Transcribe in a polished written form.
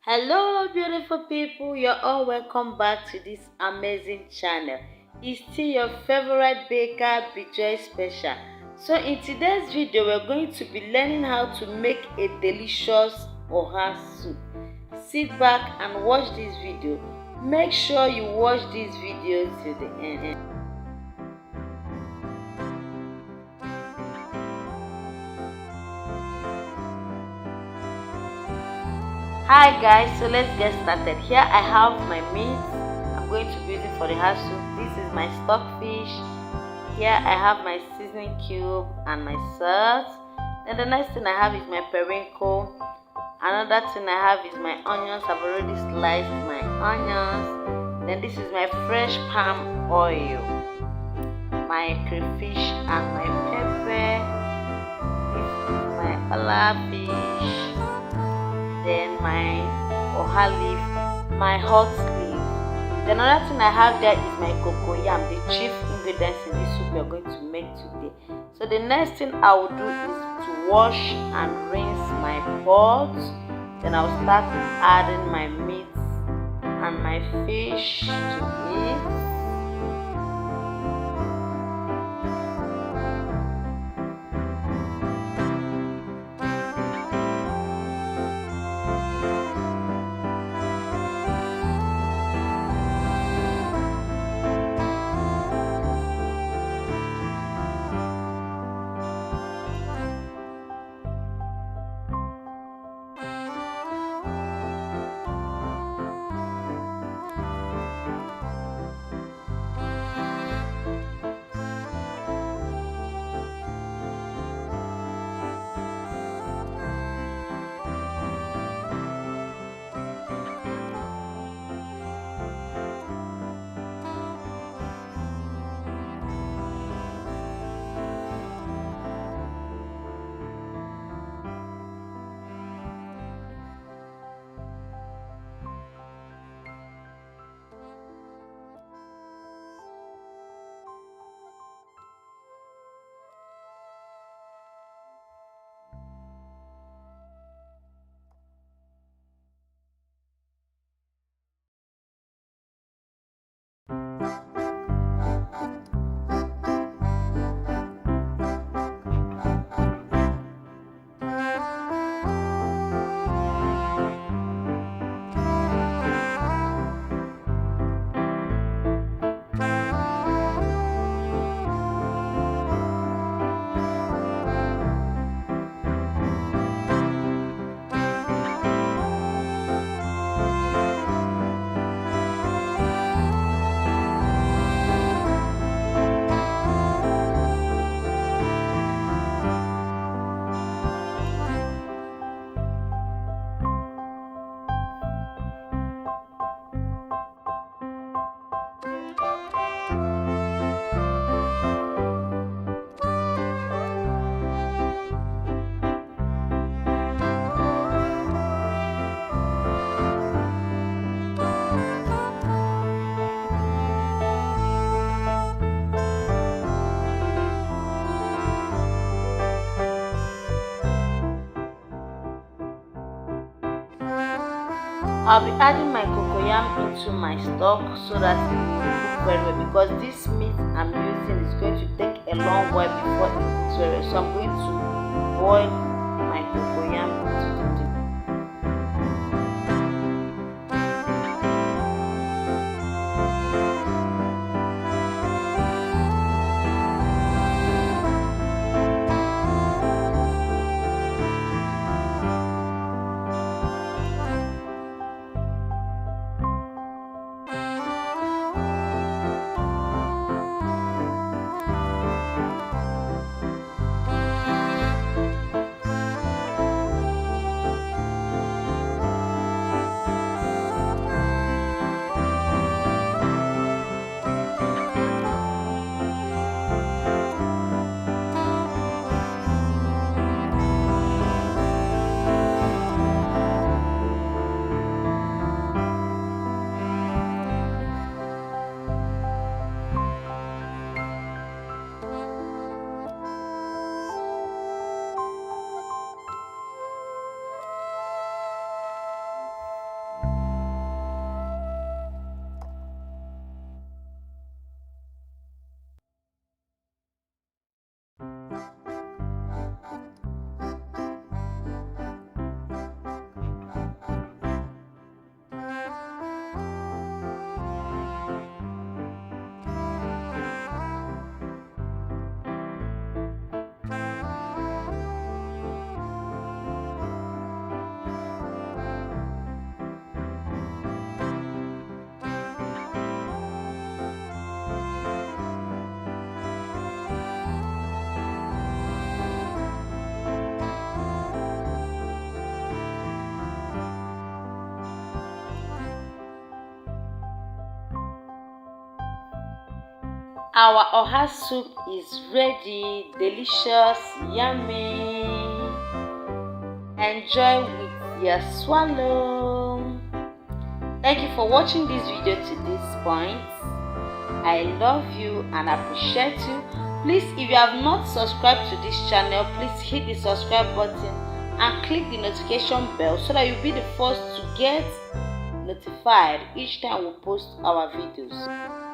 Hello beautiful people, you're all welcome back to this amazing channel. It's still your favorite baker, Joy Special. So in today's video we're going to be learning how to make a delicious oha soup. Sit back and watch this video. Make sure you watch this video till the end. Hi guys, so let's get started. Here I have my meat I'm going to be using for the oha soup. This is my stockfish. Here I have my seasoning cube and my salt. Then the next thing I have is my periwinkle. Another thing I have is my onions. I've already sliced my onions. Then this is my fresh palm oil, my crayfish and my pepper. This is my ola fish. Then my oha leaf, my hot leaf. Then another thing I have there is my cocoyam, the chief ingredients in this soup we are going to make today. So the next thing I will do is to wash and rinse my pot. Then I'll start adding my meat and my fish to it. I'll be adding my cocoyam into my stock so that it will cook very well, because this meat I'm using is going to take a long while before it cooks very well. So I'm going to boil my cocoyam into the Our oha soup is ready, delicious, yummy. Enjoy with your swallow. Thank you for watching this video to this point. I love you and appreciate you. Please, if you have not subscribed to this channel, please hit the subscribe button and click the notification bell so that you'll be the first to get notified each time we post our videos.